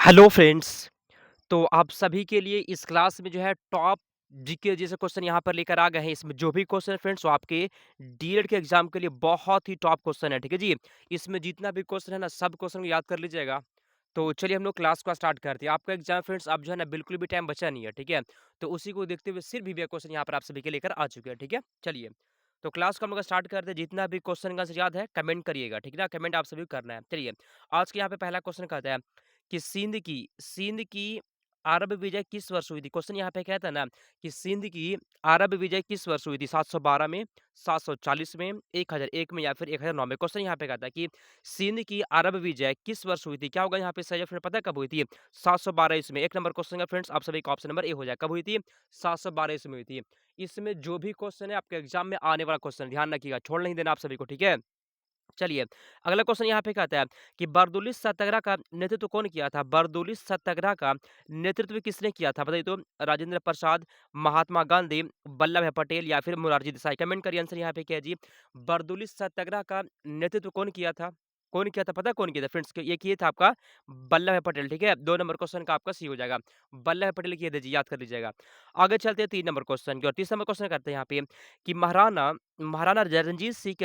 Hello friends. तो आप सभी के लिए इस क्लास में जो है टॉप जीके जैसे क्वेश्चन यहाँ पर लेकर आ गए हैं। इसमें जो भी क्वेश्चन है फ्रेंड्स वो आपके डीएलएड के एग्जाम के लिए बहुत ही टॉप क्वेश्चन है, ठीक है जी। इसमें जितना भी क्वेश्चन है ना सब क्वेश्चन को याद कर लीजिएगा। तो चलिए हम लोग क्लास को स्टार्ट करते हैं। आपका एग्जाम फ्रेंड्स अब जो है ना बिल्कुल भी टाइम बचा नहीं है, ठीक है। तो उसी को देखते हुए सिर्फ भी क्वेश्चन यहाँ पर आप सभी के लेकर आ चुके हैं, ठीक है। चलिए तो क्लास को हम लोग स्टार्ट करते हैं। जितना भी क्वेश्चन का आंसर याद है कमेंट करिएगा, ठीक है ना। कमेंट आप सभी को करना है। चलिए आज के यहाँ पे पहला क्वेश्चन कहता है कि सिंध की अरब विजय किस वर्ष हुई थी। क्वेश्चन यहाँ पे कहता है ना कि सिंध की अरब विजय किस वर्ष हुई थी। 712 में, 740 में, 1001 में या फिर 1009 में। क्वेश्चन यहाँ पे कहता है कि सिंध की अरब विजय किस वर्ष हुई थी। क्या होगा यहाँ पे सही ऑप्शन पता है कब हुई थी। 712 ईस्वी में। एक नंबर क्वेश्चन का फ्रेंड्स आप सभी का ऑप्शन नंबर ए हो जाए। कब हुई थी। 712 ईस्वी में हुई थी। इसमें जो भी क्वेश्चन है आपके एग्जाम में आने वाला क्वेश्चन ध्यान रखिएगा, छोड़ नहीं देना आप सभी को, ठीक है। चलिए, अगला क्वेश्चन यहाँ पे कहता है कि बरदुलिस सत्याग्रह का नेतृत्व कौन किया था? बरदुलिस सत्याग्रह का नेतृत्व किसने किया था? बताइए तो। राजेंद्र प्रसाद, महात्मा गांधी, वल्लभ भाई पटेल या फिर मोरारजी देसाई। कमेंट करिए आंसर यहाँ पे क्या है जी। बरदुलिस सत्याग्रह का नेतृत्व कौन किया था? कौन किया था पता है कौन किया था फ्रेंड्स? ये किए था आपका वल्लभ भाई पटेल, ठीक है। 2 नंबर क्वेश्चन का आपका सी हो जाएगा। वल्लभ भाई पटेल किए थे जी, याद कर लीजिएगा। आगे चलते हैं 3 नंबर क्वेश्चन की ओर। 30 नंबर क्वेश्चन करते हैं यहाँ पे कि महाराणा महाराणा रणजीत सिंह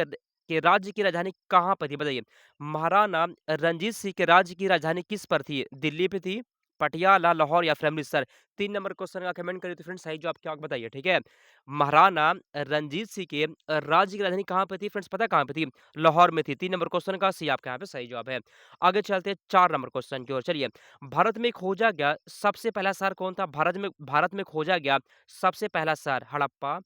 के राज्य की राजधानी कहाँ पर थी बताइए। महाराणा रणजीत सिंह के राज्य की राजधानी किस पर थी? दिल्ली पे थी, पटियाला, लाहौर या फिर अमृतसर। 3 नंबर क्वेश्चन का कमेंट करिए तो फ्रेंड्स सही जवाब क्या होगा बताइए, ठीक है। महाराणा रणजीत सिंह के राज्य की राजधानी कहाँ पे थी फ्रेंड्स पता है कहाँ पे थी? लाहौर में थी। 3 नंबर क्वेश्चन का सी आपका यहाँ पे सही जवाब है। आगे चलते हैं 4 नंबर क्वेश्चन की ओर। चलिए, भारत में खोजा गया सबसे पहला शहर कौन था? भारत में खोजा गया सबसे पहला शहर हड़प्पा,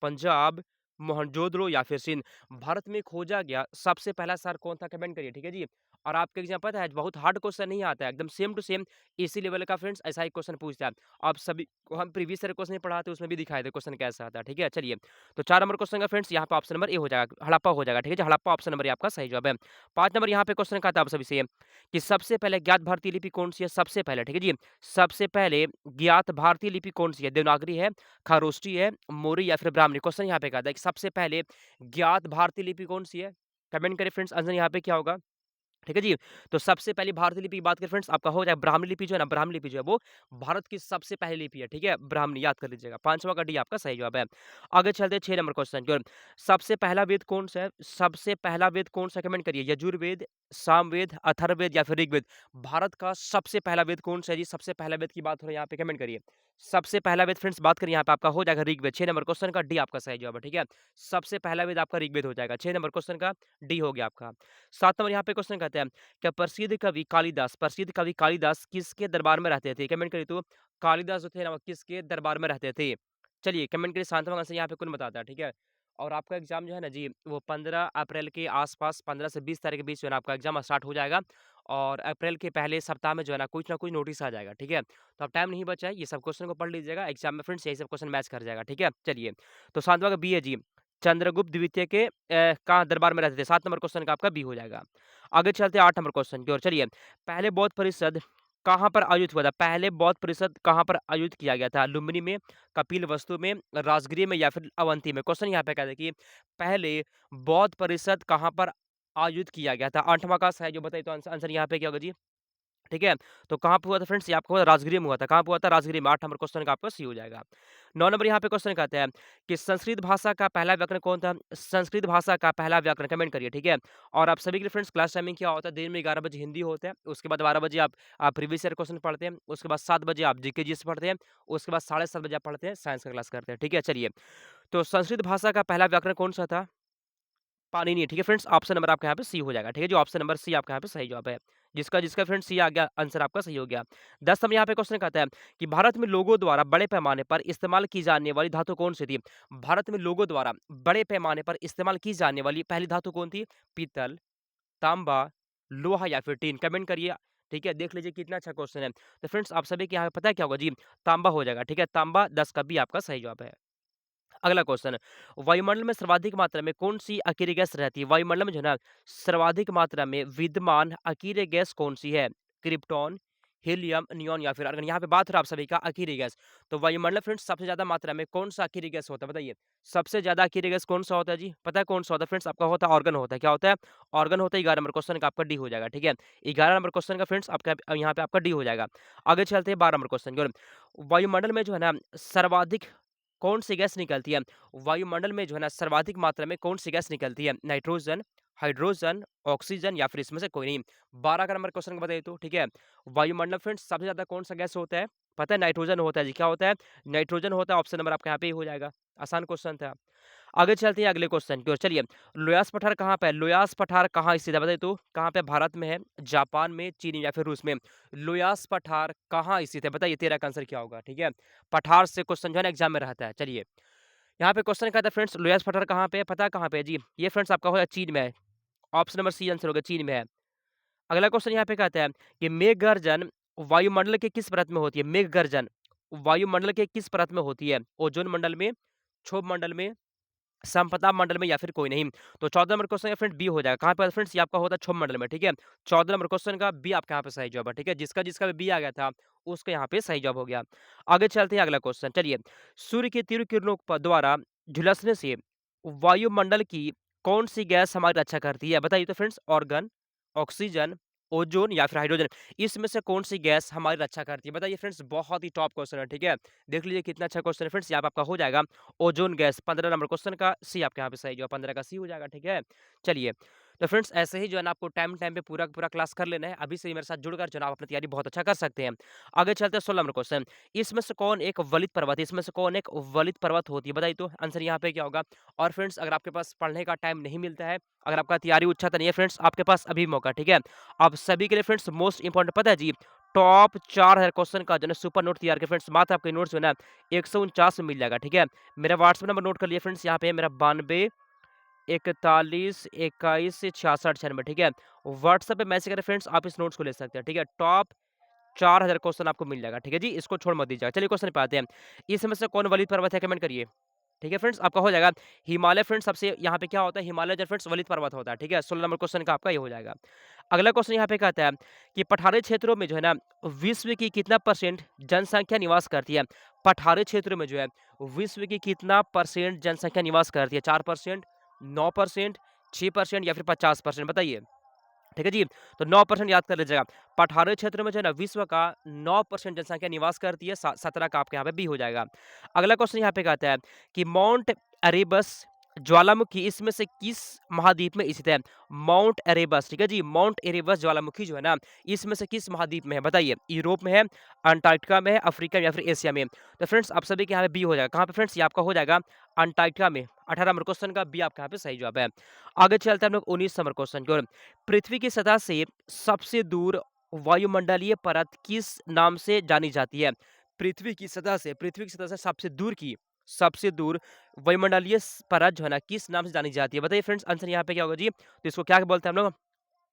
पंजाब, मोहनजोदड़ो या फिर सिंध। भारत में खोजा गया सबसे पहला शहर कौन था? कमेंट करिए, ठीक है जी। और आपके एग्जाम पता है बहुत हार्ड क्वेश्चन नहीं आता है, एकदम सेम टू सेम इसी लेवल का फ्रेंड्स ऐसा ही क्वेश्चन पूछता है। आप सभी को हम प्रीवियस ईयर क्वेश्चन पढ़ाते उसमें भी दिखाए थे क्वेश्चन कैसा आता है, ठीक है। चलिए तो 4 नंबर क्वेश्चन का फ्रेंड्स यहाँ पे ऑप्शन नंबर ए हो जाएगा, हड़प्पा हो जाएगा, ठीक है जी। हड़प्पा ऑप्शन नंबर ए आपका सही जवाब है। 5 नंबर यहाँ पे क्वेश्चन का था आप सभी से कि सबसे पहले ज्ञात भारतीय लिपि कौन सी है? सबसे पहले, ठीक है जी। सबसे पहले ज्ञात भारतीय लिपि कौन सी है? देवनागरी है, खरोष्टी है, मोरी या फिर ब्राह्मणी। क्वेश्चन यहाँ पे कहा था कि सबसे पहले ज्ञात भारतीय लिपि कौन सी है? कमेंट करें फ्रेंड्स आंसर यहाँ पे क्या होगा? ठीक है जी। तो सबसे पहली भारतीय लिपि की बात करें फ्रेंड्स आपका हो जाए ब्राह्मणी लिपि जो है ना, ब्राह्मणी लिपि जो है वो भारत की सबसे पहली लिपि है, ठीक है। ब्राह्मणी याद कर लीजिएगा। 5वां का डी आपका सही जवाब है। आगे चलते हैं 6 नंबर क्वेश्चन की ओर। सबसे पहला वेद कौन सा है? सबसे पहला वेद कौन सा? कमेंट करिए। यजुर्वेद, सामवेद, अथर्ववेद या फिर ऋग्वेद। भारत का सबसे पहला वेद कौन सा है जी? सबसे पहला वेद की बात हो रही है यहाँ पे, कमेंट करिए। सबसे पहला वेद फ्रेंड्स बात करिए यहाँ पे आपका हो जाएगा ऋग्वेद। 6 नंबर क्वेश्चन का डी आपका सही जवाब है, ठीक है। सबसे पहला वेद आपका ऋग्वेद हो जाएगा। 6 नंबर क्वेश्चन का डी हो गया आपका। 7 नंबर यहाँ पे क्वेश्चन कहते हैं क्या प्रसिद्ध कवि कालिदास किसके दरबार में रहते थे? कमेंट करिए तो। कालिदास जो थे ना वो किसके दरबार में रहते थे? चलिए कमेंट करिए, शांतवा आंसर यहाँ पे कौन बताता है, ठीक है। और आपका एग्जाम जो है ना जी वो 15 अप्रैल के आसपास 15 से 20 तारीख के बीच जो है ना आपका एग्जाम स्टार्ट हो जाएगा। और अप्रैल के पहले सप्ताह में जो है ना कुछ नोटिस आ जाएगा, ठीक है। तो अब टाइम नहीं बचा है, ये सब क्वेश्चन को पढ़ लीजिएगा एग्जाम में फ्रेंड्स, यही सब क्वेश्चन मैच कर जाएगा, ठीक है। चलिए तो शांतवा का बी है जी। चंद्रगुप्त द्वितीय के कहाँ दरबार में रहते थे? 7 नंबर क्वेश्चन का आपका बी हो जाएगा। आगे चलते हैं 8 नंबर क्वेश्चन की ओर। चलिए, पहले बौद्ध परिषद कहाँ पर आयोजित हुआ था? पहले बौद्ध परिषद कहाँ पर आयोजित किया गया था? लुम्बिनी में, कपिलवस्तु में, राजगृह में या फिर अवंती में? क्वेश्चन यहाँ पे कहते हैं कि पहले बौद्ध परिषद कहाँ पर आयोजित किया गया था? 8वां का है जो बताइए तो आंसर यहाँ पे क्या होगा जी? ठीक है, तो कहाँ पे हुआ था फ्रेंड्स? ये आपको राजगृह में हुआ था। कहाँ पे हुआ था? राजगृह में। 8 नंबर क्वेश्चन का आपका सी हो जाएगा। 9 नंबर यहाँ पे क्वेश्चन कहते हैं कि संस्कृत भाषा का पहला व्याकरण कौन था? संस्कृत भाषा का पहला व्याकरण कमेंट करिए, ठीक है। और आप सभी के लिए फ्रेंड्स क्लास टाइमिंग क्या होता है? दिन में 11 बजे हिंदी होता है, उसके बाद 12 बजे आप प्रीवियस ईयर क्वेश्चन पढ़ते हैं, उसके बाद 7 बजे आप जीके जीएस पढ़ते हैं, उसके बाद 7:30 बजे आप पढ़ते हैं, साइंस का क्लास करते हैं, ठीक है। चलिए, तो संस्कृत भाषा का पहला व्याकरण कौन-सा था? पाणिनि, ठीक है फ्रेंड्स। ऑप्शन नंबर आपका यहाँ पे सी हो जाएगा, ठीक है। जो ऑप्शन नंबर सी आपका यहाँ पे सही जवाब है। जिसका फ्रेंड्स सी आ गया, आंसर आपका सही हो गया। 10 नंबर यहाँ पे क्वेश्चन कहता है कि भारत में लोगों द्वारा बड़े पैमाने पर इस्तेमाल की जाने वाली धातु कौन सी थी? भारत में लोगों द्वारा बड़े पैमाने पर इस्तेमाल की जाने वाली पहली धातु कौन थी? पीतल, तांबा, लोहा या फिर टीन? कमेंट करिए, ठीक है। देख लीजिए कितना अच्छा क्वेश्चन है। तो फ्रेंड्स आप सभी के यहाँ पे पता है क्या होगा जी? तांबा हो जाएगा, ठीक है। तांबा 10 का बी आपका सही जवाब है। अगला क्वेश्चन, वायुमंडल में सर्वाधिक मात्रा में कौन-सी अकेली गैस रहती है? वायुमंडल में जो है ना सर्वाधिक मात्रा में विद्यमान अकेले गैस कौन-सी है? क्रिप्टॉन, हीलियम, नियॉन या फिर आर्गन। यहाँ पे बात हो रहा है आप सभी का आखिरी गैस। तो वायुमंडल फ्रेंड्स सबसे ज़्यादा मात्रा में कौन-सा आखिरी गैस होता है बताइए? सबसे ज़्यादा आखिरी गैस कौन-सा होता है जी? पता है कौन-सा होता है फ्रेंड्स? आपका होता है ऑर्गन होता है। क्या होता है? ऑर्गन होता है। 11 नंबर क्वेश्चन का आपका डी हो जाएगा, ठीक है? 11 नंबर क्वेश्चन का फ्रेंड्स आपका यहाँ पे आपका डी हो जाएगा। आगे चलते हैं 12 नंबर क्वेश्चन की ओर। वायुमंडल में जो है ना सर्वाधिक कौन-सी गैस निकलती है? वायुमंडल में जो है ना सर्वाधिक मात्रा में कौन-सी गैस निकलती है? नाइट्रोजन, हाइड्रोजन, ऑक्सीजन या फिर इसमें से कोई नहीं। 12 का नंबर क्वेश्चन को बताइए तो, ठीक है? वायुमंडल फ्रेंड्स सबसे ज़्यादा कौन-सा गैस होता है? पता है नाइट्रोजन होता है जी। क्या होता है? नाइट्रोजन होता है। ऑप्शन नंबर आपका यहाँ पे ए हो जाएगा। आसान क्वेश्चन था। आगे चलते हैं अगले क्वेश्चन की ओर। चलिए, लोयास पठार कहाँ पे है? लोयास पठार कहाँ स्थित है बताइए तो? कहाँ पे? भारत में है, जापान में, चीन या फिर रूस में? लोयास पठार कहाँ स्थित है? बताइए 13 का आंसर क्या होगा? ठीक है? पठार से क्वेश्चन जो है ना एग्जाम में रहता है। चलिए, यहाँ पे क्वेश्चन क्या था फ्रेंड्स? लोयास पठार कहाँ पे है? पता है कहाँ पे है जी? ये फ्रेंड्स आपका होगा चीन में है। ऑप्शन नंबर सी आंसर होगा, चीन में है। अगला क्वेश्चन यहाँ पे कहता है कि मेघ गर्जन वायुमंडल के किस परत में होती है? मेघ गर्जन वायुमंडल के किस परत में होती है? ओजोन मंडल में, क्षोभ मंडल में, समप्रताप मंडल में या फिर कोई नहीं। तो 14 नंबर क्वेश्चन का फ्रेंड बी हो जाएगा। कहाँ पे फ्रेंड्स? ये आपका होता है क्षोभ मंडल में, ठीक है? 14 नंबर क्वेश्चन का बी आपका यहाँ पे सही जवाब है, ठीक है? जिसका भी बी आ गया था, उसका यहाँ पे सही जवाब हो गया। आगे चलते हैं अगला क्वेश्चन। चलिए, सूर्य की तीव्र किरणों द्वारा झुलसने से वायुमंडल की कौन-सी गैस हमारी रक्षा करती है? बताइए तो फ्रेंड्स, ऑर्गन, ऑक्सीजन, ओज़ोन या फिर हाइड्रोजन। इसमें से कौन-सी गैस हमारी रक्षा करती है? बताइए फ्रेंड्स, बहुत ही टॉप क्वेश्चन है, ठीक है? देख लीजिए कितना अच्छा क्वेश्चन है फ्रेंड्स, यहाँ पे आपका हो जाएगा ओज़ोन गैस। 15 नंबर क्वेश्चन का सी आपके यहाँ पे सही जवाब, 15 का सी हो जाएगा, ठीक है? चलिए, तो फ्रेंड्स ऐसे ही जो है ना आपको टाइम टाइम पे पूरा का पूरा क्लास कर लेना है। अभी से ही मेरे साथ जुड़कर जो है ना आप अपनी तैयारी बहुत अच्छा कर सकते हैं। आगे चलते हैं 16 नंबर क्वेश्चन। इसमें से कौन एक वलित पर्वत है? इसमें से कौन एक वलित पर्वत होती है? बताइए तो आंसर यहाँ पे क्या होगा? और फ्रेंड्स अगर आपके पास पढ़ने का टाइम नहीं मिलता है, अगर आपका तैयारी उच्च नहीं है फ्रेंड्स, आपके पास अभी मौका, ठीक है? आप सभी के लिए फ्रेंड्स मोस्ट इम्पोर्टेंट पता है जी, टॉप 4000 क्वेश्चन का जो है ना सुपर नोट तैयार किया फ्रेंड्स। मात्र आपके नोट्स जो है ना 149 में मिल जाएगा, ठीक है? मेरा व्हाट्सएप नंबर नोट कर लिए फ्रेंड्स, यहाँ पे है मेरा 92 41 21 66 96, ठीक है? व्हाट्सएप पे मैसेज करें फ्रेंड्स, आप इस नोट्स को ले सकते हैं, ठीक है? टॉप 4000 क्वेश्चन आपको मिल जाएगा, ठीक है जी? इसको छोड़ मत दीजिएगा। चलिए क्वेश्चन पे आते हैं। इसमें से कौन वलित पर्वत है? कमेंट करिए। ठीक है फ्रेंड्स, आपका हो जाएगा हिमालय फ्रेंड्स। सबसे यहाँ पे क्या होता है? हिमालय जो फ्रेंड्स वलित पर्वत होता है, ठीक है? 16 नंबर क्वेश्चन का आपका ये हो जाएगा। अगला क्वेश्चन यहाँ पे कहता है कि पठारी क्षेत्रों में जो है ना विश्व की कितना परसेंट जनसंख्या निवास करती है? पठारी क्षेत्रों में जो है विश्व की कितना परसेंट जनसंख्या निवास करती है? 4%, 9%, 6% या फिर 50%? बताइए। ठीक है जी? तो 9% याद कर लीजिएगा। पठारी क्षेत्र में जो है ना विश्व का 9% जनसंख्या निवास करती है। 17 का आपके यहाँ पे बी हो जाएगा। अगला क्वेश्चन यहाँ पे कहता है कि माउंट एरेबस ज्वालामुखी इसमें से किस महाद्वीप में स्थित है? माउंट एरेबस, ठीक है जी? माउंट एरेबस ज्वालामुखी जो है ना, इसमें से किस महाद्वीप में है? बताइए। यूरोप में है, अंटार्कटिका में है, अफ्रीका में या फिर एशिया में? तो फ्रेंड्स आप सभी के यहाँ पे बी हो जाएगा। कहाँ पे फ्रेंड्स? ये आपका हो जाएगा अंटार्कटिका में। 18 नंबर क्वेश्चन का बी आपके यहाँ पे सही जवाब है। आगे चलते हैं हम लोग 19 नंबर क्वेश्चन की ओर। पृथ्वी की सतह से सबसे दूर वायुमंडलीय परत किस नाम से जानी जाती है? पृथ्वी की सतह से सबसे दूर वायुमंडलीय परत जो है ना किस नाम से जानी जाती है? बताइए फ्रेंड्स, आंसर यहाँ पे क्या होगा जी? तो इसको क्या बोलते हैं हम लोग?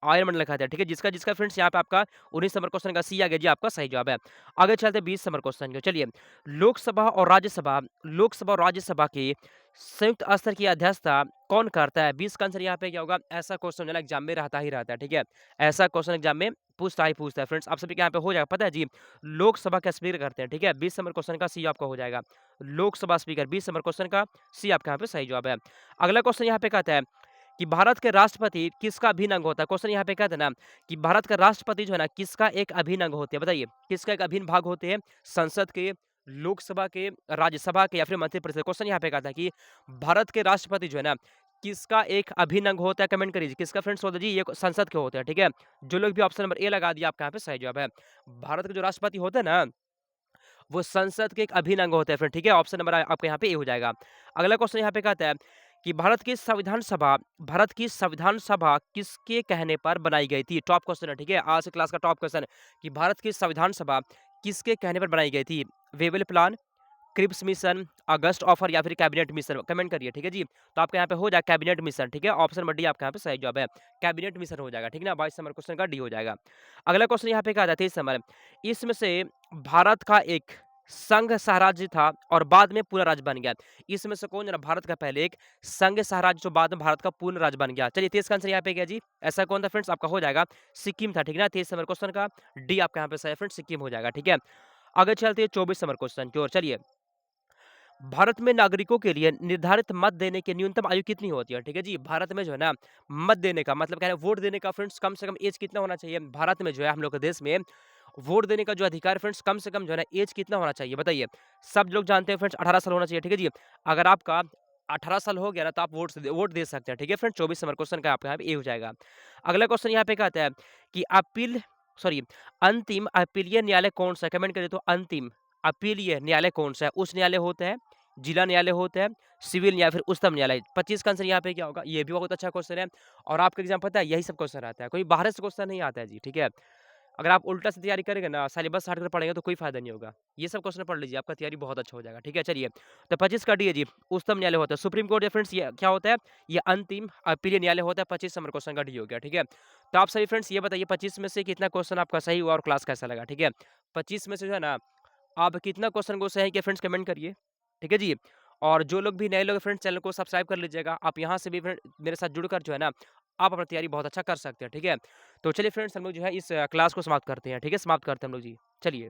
आयरन लिखा था, ठीक है? जिसका फ्रेंड्स यहाँ पे आपका 19 नंबर क्वेश्चन का सी आ गया जी, आपका सही जवाब है। आगे चलते हैं 20 नंबर क्वेश्चन की ओर। चलिए, लोकसभा और राज्यसभा के संयुक्त स्तर की अध्यक्षता कौन करता है? 20 का आंसर यहाँ पे क्या होगा? ऐसा क्वेश्चन जो है ना एग्जाम में रहता ही रहता है, ठीक है? ऐसा क्वेश्चन एग्जाम में पूछता है फ्रेंड्स। आप सभी के यहाँ पे हो जाएगा, पता है जी? लोकसभा का स्पीकर करते हैं, ठीक है? 20 नंबर क्वेश्चन का सी आपका हो जाएगा। लोकसभा स्पीकर 20 नंबर क्वेश्चन का सी आपके यहाँ पे सही जवाब है। अगला क्वेश्चन यहाँ पे कहता है कि भारत के राष्ट्रपति किसका अभिन्न अंग होता है? क्वेश्चन यहाँ पे कहते हैं ना कि भारत का राष्ट्रपति जो है ना किसका एक अभिन्न अंग होते हैं? बताइए, किसका एक अभिन्न भाग होते हैं? संसद के, लोकसभा के, राज्यसभा के या फिर मंत्रिपरिषद? क्वेश्चन यहाँ पे कहता है कि भारत के राष्ट्रपति जो है ना किसका एक अभिन्न अंग होता है? कमेंट करिए। किसका फ्रेंड्स होता है जी? ये संसद के होते हैं, ठीक है? जो लोग भी ऑप्शन नंबर ए लगा दिया आपका यहाँ पे सही जवाब है। भारत के जो राष्ट्रपति होते हैं ना, वो संसद के एक अभिन्न अंग होते हैं फ्रेंड, ठीक है? ऑप्शन नंबर आपका यहाँ पे ए हो जाएगा। अगला क्वेश्चन यहाँ पे कहता है कि भारत की संविधान सभा किसके कहने पर बनाई गई थी? टॉप क्वेश्चन है, ठीक है? आज के क्लास का टॉप क्वेश्चन कि भारत की संविधान सभा किसके कहने पर बनाई गई थी? वेबल प्लान, क्रिप्स मिशन, अगस्त ऑफर या फिर कैबिनेट मिशन? कमेंट करिए, ठीक है जी? तो आपका यहाँ पे हो जाएगा कैबिनेट मिशन, ठीक है? ऑप्शन नंबर डी आपका यहाँ पे सही जवाब है। कैबिनेट मिशन हो जाएगा, ठीक है ना? 22 नंबर क्वेश्चन का डी हो जाएगा। अगला क्वेश्चन यहाँ पे क्या आता है 23 नंबर। इसमें से भारत का एक संघ साम्राज्य था और बाद में पूरा राज्य बन गया। इसमें से कौन है भारत का पहले एक संघ साम्राज्य जो बाद में भारत का पूर्ण राज्य बन गया? चलिए 23 का आंसर यहाँ पे क्या जी? ऐसा कौन था फ्रेंड्स? आपका हो जाएगा सिक्किम था, ठीक है ना? 23 नंबर क्वेश्चन का डी आपका यहाँ पे सही है फ्रेंड्स, सिक्किम हो जाएगा, ठीक है? आगे चलते हैं 24 नंबर क्वेश्चन की ओर चलिए। भारत में नागरिकों के लिए निर्धारित मत देने की न्यूनतम आयु कितनी होती है? ठीक है जी, भारत में जो है ना मत देने का मतलब क्या है वोट देने का फ्रेंड्स कम से कम एज कितना होना चाहिए? भारत में जो है हम लोग के देश में वोट देने का जो अधिकार है फ्रेंड्स कम से कम जो है ना एज कितना होना चाहिए बताइए? सब लोग जानते हैं फ्रेंड्स 18 साल होना चाहिए, ठीक है जी? अगर आपका 18 साल हो गया ना तो आप वोट दे सकते हैं, ठीक है फ्रेंड्स? 24 नंबर क्वेश्चन का आपका यहाँ पे ए हो जाएगा। अगला क्वेश्चन यहाँ पे कहता है कि अंतिम अपीलीय न्यायालय कौन-सा है? कमेंट करिए तो अंतिम अपीलीय न्यायालय कौन-सा है? उच्च न्यायालय होता है, जिला न्यायालय होता है, सिविल या फिर उच्चतम न्यायालय। 25 का आंसर यहाँ पे क्या होगा? ये भी बहुत अच्छा क्वेश्चन है और आपका एग्ज़ाम पता है यही सब क्वेश्चन आता है, कोई बाहर से क्वेश्चन नहीं आता है जी, ठीक है? अगर आप उल्टा से तैयारी करेंगे ना, सिलेबस हट कर पढ़ेंगे तो कोई फ़ायदा नहीं होगा। ये सब क्वेश्चन पढ़ लीजिए, आपका तैयारी बहुत अच्छा हो जाएगा, ठीक है? चलिए, तो 25 का डी है जी, उच्चतम न्यायालय होता है। सुप्रीम कोर्ट या फ्रेंड्स ये क्या होता है? ये अंतिम अपीलीय न्यायालय होता है, 25 नंबर क्वेश्चन का डी हो गया, ठीक है? तो आप सभी फ्रेंड्स ये बताइए 25 में से कितना क्वेश्चन आपका सही हुआ और क्लास कैसा लगा, ठीक है? 25 में से जो है ना, आप कितना क्वेश्चन को सही किए फ्रेंड्स कमेंट करिए, ठीक है जी? और जो लोग भी नए लोग हैं फ्रेंड्स चैनल को सब्सक्राइब कर लीजिएगा। आप यहाँ से भी फ्रेंड मेरे साथ जुड़कर जो है ना, आप अपनी तैयारी बहुत अच्छा कर सकते हैं, ठीक है? तो चलिए फ्रेंड्स हम लोग जो है इस क्लास को समाप्त करते हैं, ठीक है? समाप्त करते हैं हम लोग जी, चलिए।